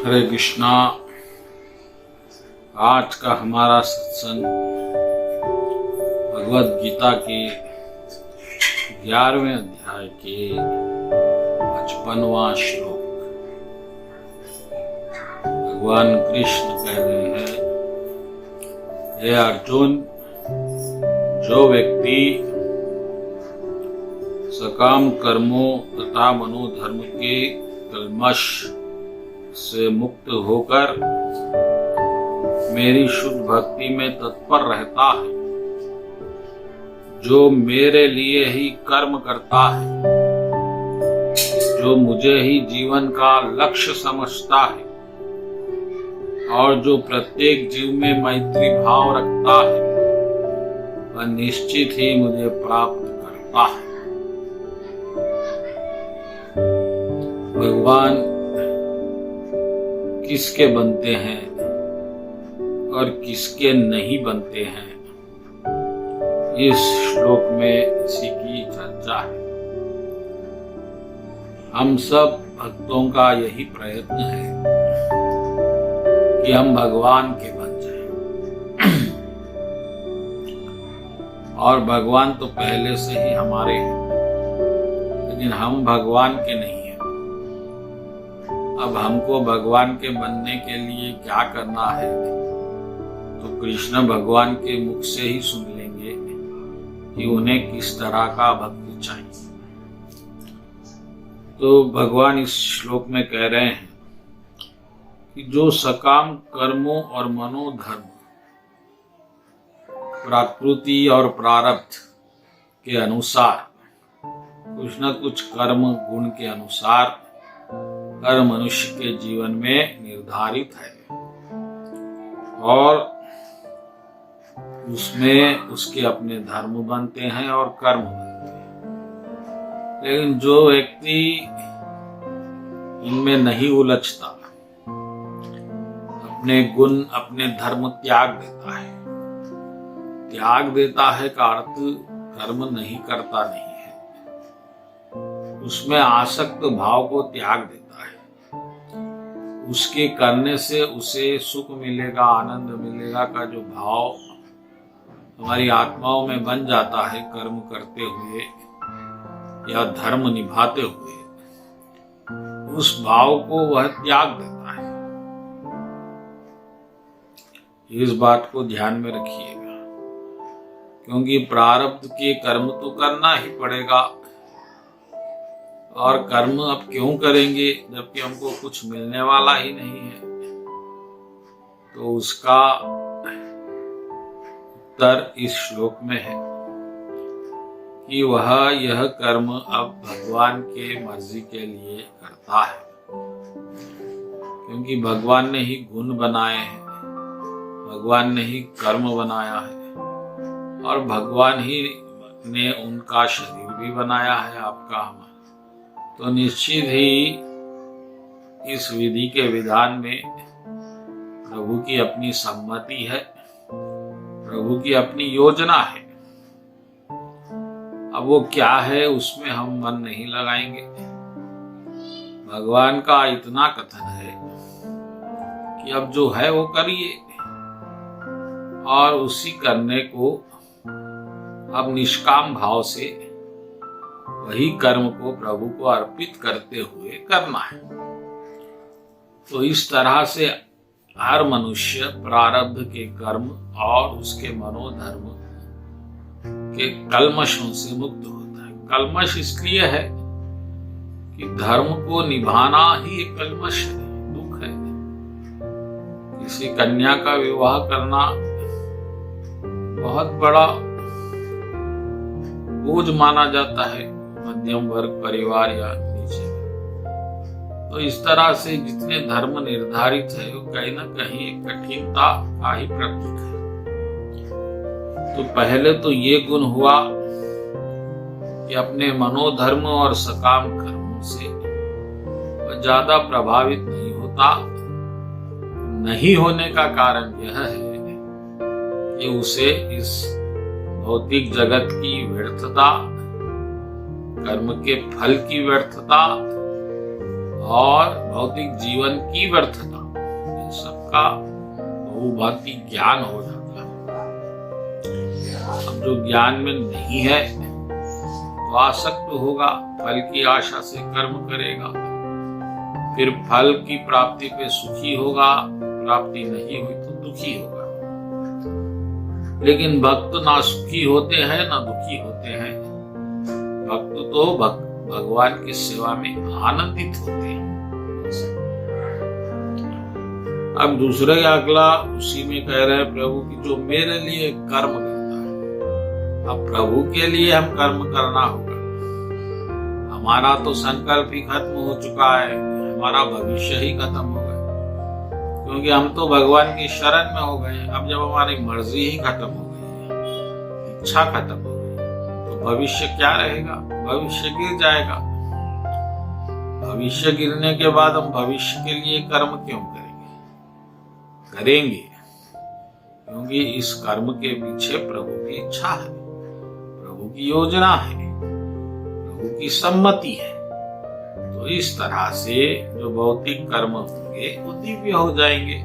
हरे कृष्णा। आज का हमारा सत्संग भगवद गीता के 11वें अध्याय के 55वां श्लोक। भगवान कृष्ण कह रहे हैं, हे अर्जुन, जो व्यक्ति सकाम कर्मों तथा मनोधर्म के कल्मश से मुक्त होकर मेरी शुद्ध भक्ति में तत्पर रहता है, जो मेरे लिए ही कर्म करता है, जो मुझे ही जीवन का लक्ष्य समझता है और जो प्रत्येक जीव में मैत्री भाव रखता है, वह निश्चित ही मुझे प्राप्त करता है। भगवान किसके बनते हैं और किसके नहीं बनते हैं, इस श्लोक में इसी की चर्चा है। हम सब भक्तों का यही प्रयत्न है कि हम भगवान के बन जाएं। और भगवान तो पहले से ही हमारे हैं, लेकिन हम भगवान के नहीं हैं। अब हमको भगवान के बनने के लिए क्या करना है, तो कृष्ण भगवान के मुख से ही सुन लेंगे कि उन्हें किस तरह का भक्त चाहिए। तो भगवान इस श्लोक में कह रहे हैं कि जो सकाम कर्मों और मनोधर्म, प्रकृति और प्रारब्ध के अनुसार कुछ न कुछ कर्म गुण के अनुसार हर मनुष्य के जीवन में निर्धारित है और उसमें उसके अपने धर्म बनते हैं और कर्म बनते हैं। लेकिन जो व्यक्ति इनमें नहीं उलझता, अपने गुण अपने धर्म त्याग देता है। त्याग देता है का अर्थ कर्म नहीं करता नहीं है, उसमें आसक्त भाव को त्याग देता है। उसके करने से उसे सुख मिलेगा, आनंद मिलेगा का जो भाव हमारी आत्माओं में बन जाता है कर्म करते हुए या धर्म निभाते हुए, उस भाव को वह त्याग देता है। इस बात को ध्यान में रखिएगा, क्योंकि प्रारब्ध के कर्म तो करना ही पड़ेगा। और कर्म अब क्यों करेंगे जबकि हमको कुछ मिलने वाला ही नहीं है। तो उसका उत्तर इस श्लोक में है कि वह यह कर्म अब भगवान के मर्जी के लिए करता है, क्योंकि भगवान ने ही गुण बनाए हैं, भगवान ने ही कर्म बनाया है और भगवान ही ने उनका शरीर भी बनाया है, आपका हमारा। तो निश्चित ही इस विधि के विधान में प्रभु की अपनी सम्मति है, प्रभु की अपनी योजना है। अब वो क्या है उसमें हम मन नहीं लगाएंगे। भगवान का इतना कथन है कि अब जो है वो करिए, और उसी करने को अब निष्काम भाव से वही कर्म को प्रभु को अर्पित करते हुए करना है। तो इस तरह से हर मनुष्य प्रारब्ध के कर्म और उसके मनोधर्म के कल्मशों से मुक्त होता है। कल्मश इसलिए है कि धर्म को निभाना ही एक कल्मश है, दुख है। किसी कन्या का विवाह करना बहुत बड़ा बोझ माना जाता है मध्यम वर्ग परिवार या नीचे। तो इस तरह से जितने धर्म निर्धारित है वो कहीं ना कहीं एक कठिनता का ही प्रतीक है। तो पहले तो ये गुण हुआ कि अपने मनोधर्म और सकाम कर्मों से वह ज्यादा प्रभावित नहीं होता। नहीं होने का कारण यह है कि उसे इस भौतिक जगत की व्यर्थता, कर्म के फल की व्यर्थता और भौतिक जीवन की व्यर्थता से सबका बहुभांति ज्ञान हो जाता है। अब जो ज्ञान में नहीं है तो आसक्त होगा, फल की आशा से कर्म करेगा, फिर फल की प्राप्ति पे सुखी होगा, प्राप्ति नहीं हुई तो दुखी होगा। लेकिन भक्त ना सुखी होते हैं ना दुखी होते हैं। भक्त तो भगवान की सेवा में आनंदित होते हैं। अब दूसरे अगला उसी में कह रहे हैं प्रभु की जो मेरे लिए कर्म करता है। अब प्रभु के लिए हम कर्म करना होगा। हमारा तो संकल्प ही खत्म हो चुका है, हमारा भविष्य ही खत्म हो गया, क्योंकि हम तो भगवान की शरण में हो गए। अब जब हमारी मर्जी ही खत्म हो गई है, इच्छा खत्म हो गई, तो भविष्य क्या रहेगा? भविष्य गिर जाएगा। भविष्य गिरने के बाद हम भविष्य के लिए कर्म क्यों करेंगे? क्योंकि इस कर्म के पीछे प्रभु की इच्छा है, प्रभु की योजना है, प्रभु की सम्मति है। तो इस तरह से जो भौतिक कर्म होंगे वो दिव्य हो जाएंगे,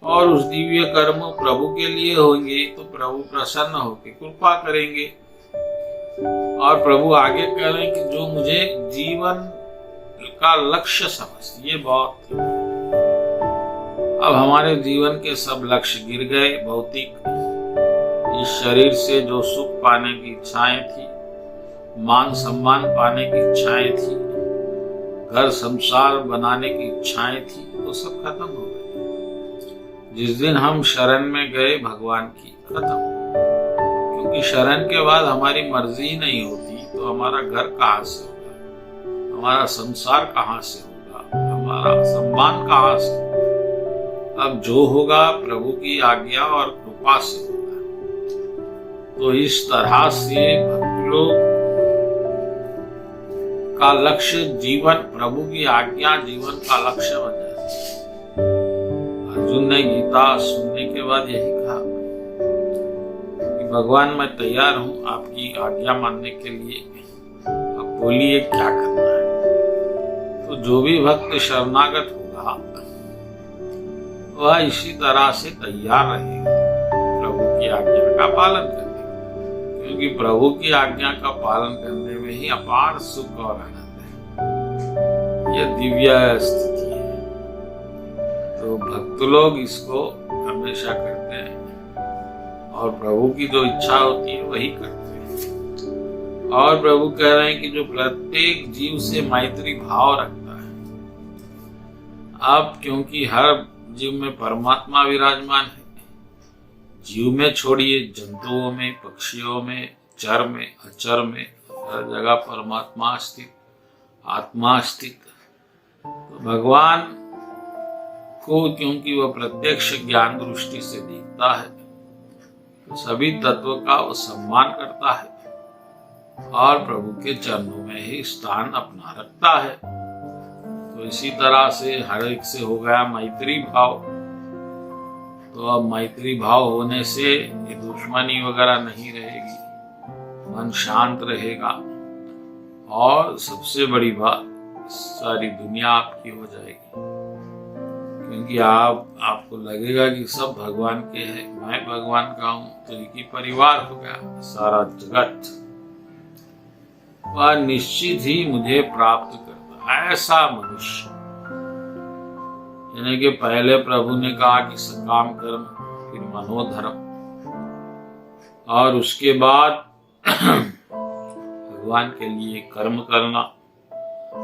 और उस दिव्य कर्म प्रभु के लिए होंगे तो प्रभु प्रसन्न होकर कृपा करेंगे। और प्रभु आगे कह रहे हैं कि जो मुझे जीवन का लक्ष्य समझ, ये बहुत। अब हमारे जीवन के सब लक्ष्य गिर गए। भौतिक इस शरीर से जो सुख पाने की इच्छाएं थी, मान सम्मान पाने की इच्छाएं थी, घर संसार बनाने की इच्छाएं थी, वो सब खत्म हो गई। जिस दिन हम शरण में गए भगवान की, खत्म। क्योंकि शरण के बाद हमारी मर्जी नहीं होती तो हमारा घर कहाँ से होगा, हमारा संसार कहाँ से होगा, हमारा सम्मान कहाँ से होगा। अब जो होगा प्रभु की आज्ञा और कृपा से होगा। तो इस तरह से भक्त लोग का लक्ष्य जीवन, प्रभु की आज्ञा जीवन का लक्ष्य बन जाती है। अर्जुन ने गीता सुनने के बाद यही कहा कि भगवान मैं तैयार हूं आपकी आज्ञा मानने के लिए, अब बोलिए क्या करना है। तो जो भी भक्त शरणागत होगा वह इसी तरह से तैयार रहेगा प्रभु की आज्ञा का पालन करने, क्योंकि प्रभु की आज्ञा का पालन करने में ही अपार सुख और आनंद है। यह दिव्य स्थिति है। तो भक्त लोग इसको हमेशा करते हैं और प्रभु की जो इच्छा होती है वही करते हैं। और प्रभु कह रहे हैं कि जो प्रत्येक जीव से मैत्री भाव रखता है, अब क्योंकि हर जीव में परमात्मा विराजमान है। जीव में छोड़िए, जंतुओं में, पक्षियों में, चर में, अचर में, हर जगह परमात्मा स्थित, आत्मा स्थित। तो भगवान को क्योंकि वह प्रत्यक्ष ज्ञान दृष्टि से देखता है तो सभी तत्व का वो सम्मान करता है और प्रभु के चरणों में ही स्थान अपना रखता है। तो इसी तरह से हर एक से हो गया मैत्री भाव। तो अब मैत्री भाव होने से ये दुश्मनी वगैरह नहीं रहेगी, मन शांत रहेगा, और सबसे बड़ी बात सारी दुनिया आपकी हो जाएगी। क्योंकि आपको लगेगा कि सब भगवान के हैं, मैं भगवान का हूं, तो एक ही परिवार हो गया सारा जगत। वह निश्चित ही मुझे प्राप्त करता, ऐसा मनुष्य। यानी कि पहले प्रभु ने कहा कि सकाम कर्म, फिर मनोधर्म, और उसके बाद भगवान के लिए कर्म करना,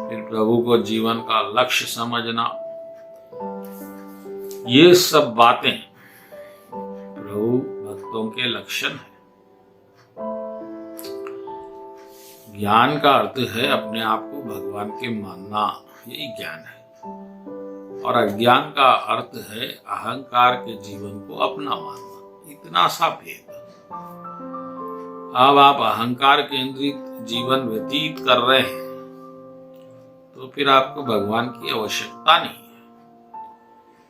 फिर प्रभु को जीवन का लक्ष्य समझना। ये सब बातें प्रभु भक्तों के लक्षण है। ज्ञान का अर्थ है अपने आप को भगवान के मानना, यही ज्ञान है। और अज्ञान का अर्थ है अहंकार के जीवन को अपना मानना। इतना सा भेद। अब आप अहंकार केंद्रित जीवन व्यतीत कर रहे हैं तो फिर आपको भगवान की आवश्यकता नहीं है।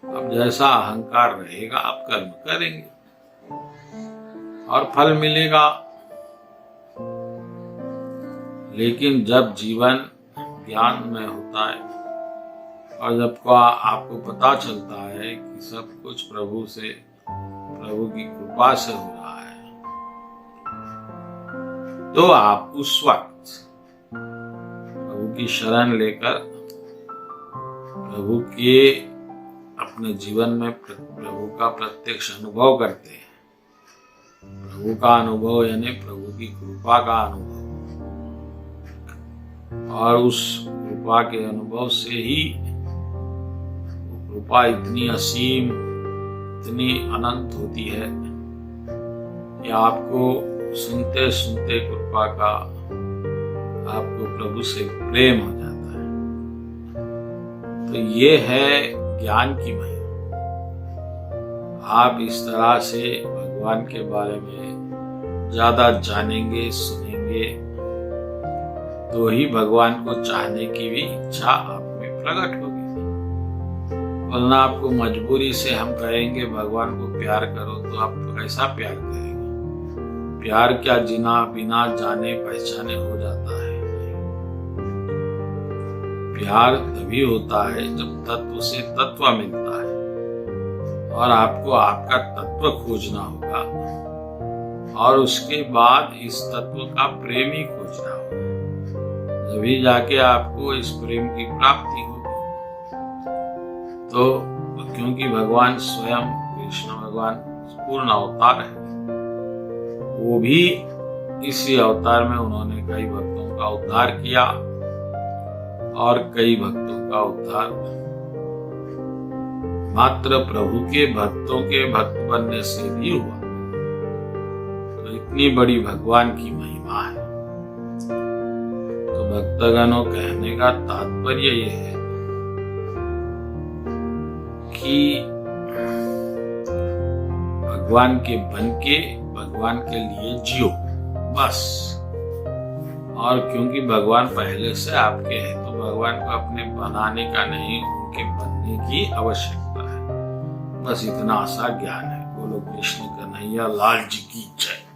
अब जैसा अहंकार रहेगा आप कर्म करेंगे और फल मिलेगा। लेकिन जब जीवन ज्ञान में होता है और जब को आपको पता चलता है कि सब कुछ प्रभु की कृपा से हो रहा है, तो आप उस वक्त प्रभु की शरण लेकर प्रभु के अपने जीवन में प्रभु का प्रत्यक्ष अनुभव करते हैं। प्रभु का अनुभव यानी प्रभु की कृपा का अनुभव, और उस कृपा के अनुभव से ही वो कृपा इतनी असीम, इतनी अनंत होती है कि आपको सुनते सुनते कृपा का आपको प्रभु से प्रेम हो जाता है। तो ये है ज्ञान की महिमा। आप इस तरह से भगवान के बारे में ज्यादा जानेंगे, सुनेंगे, तो ही भगवान को चाहने की भी इच्छा आप में प्रकट होगी। वरना आपको मजबूरी से हम कहेंगे भगवान को प्यार करो, तो आप कैसा प्यार करेंगे? प्यार क्या जीना बिना जाने पहचाने हो जाता है। प्यार तभी होता है जब तत्व से तत्व मिलता है, और आपको आपका तत्व खोजना होगा, और उसके बाद इस तत्व का प्रेमी खोजना होगा। तभी जाके आपको इस प्रेम की प्राप्ति होगी। तो क्योंकि भगवान स्वयं कृष्ण भगवान पूर्ण अवतार है, वो भी इसी अवतार में उन्होंने कई भक्तों का उद्धार किया, और कई भक्तों का उद्धार मात्र प्रभु के भक्तों के भक्त बनने से भी हुआ। तो इतनी बड़ी भगवान की महिमा है। तो भक्तगणों, कहने का तात्पर्य यह है कि भगवान के बन के भगवान के लिए जियो बस। और क्योंकि भगवान पहले से आपके हैं, तो भगवान को अपने बनाने का नहीं, उनके बनने की आवश्यकता है। बस इतना सा ज्ञान है। बोलो कृष्ण कन्हैया लाल जी की जय।